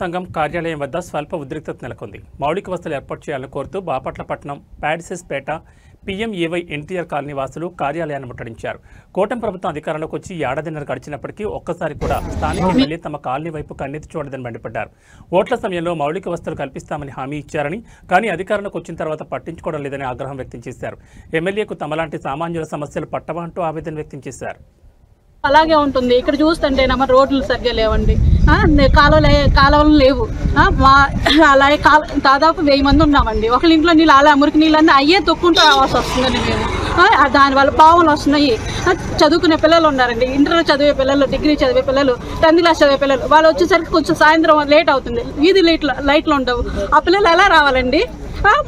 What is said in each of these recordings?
సంఘం కార్యాలయం వద్ద స్వల్ప ఉద్రిక్తత నెలకొంది. మౌలిక వసతులు ఏర్పాటు చేయాలని కోరుతూ బాపట్లపట్నం, ప్యాడిసెస్పేట, PMAY NTR కాలనీ వాసులు కార్యాలయాన్ని ముట్టడించారు. కూటమి ప్రభుత్వం అధికారంలోకి వచ్చి ఏడాదిన్నర గడిచినప్పటికీ ఒక్కసారి కూడా స్థానిక ఎమ్మెల్యే తమ కాలనీ వైపు కన్నెత్తి చూడదని మండిపడ్డారు. ఓట్ల సమయంలో మౌలిక వసతులు కల్పిస్తామని హామీ ఇచ్చారని, కానీ అధికారంలోకి వచ్చిన తర్వాత పట్టించుకోవడం లేదని ఆగ్రహం వ్యక్తం చేశారు. ఎమ్మెల్యేకు తమలాంటి సామాన్యుల సమస్యలు పట్టవా అంటూ ఆవేదన వ్యక్తం చేశారు. అలాగే ఉంటుంది. ఇక్కడ చూస్తుంటే నమ్మ రోడ్లు సరిగ్గా లేవండి, కాలువలు లేవు. అలాగే దాదాపు 1000 మంది ఉన్నామండి. ఒకళ్ళ ఇంట్లో నీళ్ళు అలా మురికి నీళ్ళన్నీ అయ్యే తొక్కుంటూ రావాల్సి వస్తుందండి. మేము దానివల్ల పావులు వస్తున్నాయి. చదువుకునే పిల్లలు ఉన్నారండి, ఇంటర్ చదివే పిల్లలు, డిగ్రీ చదివే పిల్లలు, 10th క్లాస్ చదివే పిల్లలు. వాళ్ళు వచ్చేసరికి కొంచెం సాయంత్రం లేట్ అవుతుంది. వీధి లైట్లు ఉండవు. ఆ పిల్లలు ఎలా రావాలండి?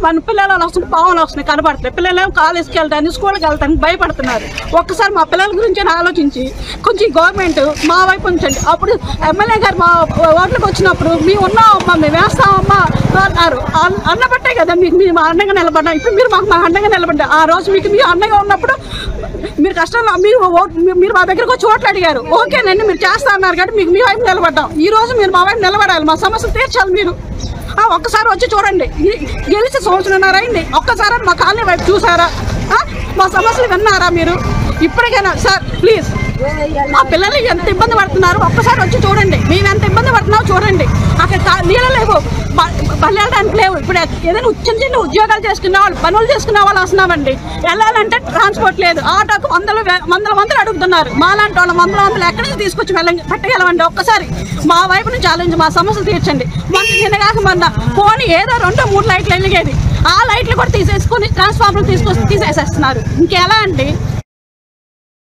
మన పిల్లలు వస్తుంది, పావులు వస్తున్నాయి, కనపడుతున్నాయి. పిల్లలు కాలేజ్కి వెళ్ళడానికి, స్కూల్కి వెళ్ళడానికి భయపడుతున్నారు. ఒక్కసారి మా పిల్లల గురించి ఆలోచించి కొంచెం గవర్నమెంట్ మా వైపు ఉంచండి. అప్పుడు ఎమ్మెల్యే గారు మా ఓట్లకు వచ్చినప్పుడు మేము ఉన్నామమ్మా, మేము వేస్తామమ్మా అన్నారు. అన్నబట్టే కదా మీకు మా అండగా నిలబడ్డాం. ఇప్పుడు మీరు మాకు అండగా నిలబడ్డారు. ఆ రోజు మీకు మీ అండగా ఉన్నప్పుడు మీరు కష్టంలో మీరు మా దగ్గరకు వచ్చి ఓట్లు అడిగారు. ఓకేనండి, మీరు చేస్తా అన్నారు కాబట్టి మీకు మీ వైపు నిలబడ్డాం. ఈ రోజు మీరు మా వైపు నిలబడాలి, మా సమస్యలు తీర్చాలి. మీరు ఒక్కసారి వచ్చి చూడండి. గెలిచి 1.5 సంవత్సరం అయింది. ఒక్కసారి మా కాలనీ వైపు చూసారా? మా సమస్యలు విన్నారా మీరు? ఇప్పటికైనా సార్ ప్లీజ్, మా పిల్లలు ఎంత ఇబ్బంది పడుతున్నారు ఒక్కసారి వచ్చి చూడండి. మేము ఎంత ఇబ్బంది పడుతున్నామో చూడండి. అక్కడ నీళ్ళు లేవు, బళ్ళు వెళ్ళడానికి లేవు. ఇప్పుడు ఏదైనా చిన్న ఉద్యోగాలు చేసుకునే వాళ్ళు, పనులు చేసుకునే వాళ్ళు వస్తున్నామండి. వెళ్ళాలంటే ట్రాన్స్పోర్ట్ లేదు. ఆటోకు వందలు అడుగుతున్నారు. మాలాంటి వాళ్ళు వందలు ఎక్కడి నుంచి తీసుకొచ్చి పెట్టగలమండి? ఒక్కసారి మా వైపు నుంచి ఆలోచించి మా సమస్యలు తీర్చండి. నిన్నగాక మొన్న పోనీ ఏదో 2-3 లైట్లు వెలిగేది, ఆ లైట్లు కూడా తీసేసుకొని ట్రాన్స్ఫార్మర్ తీసేసేస్తున్నారు. ఇంకెలా అండి?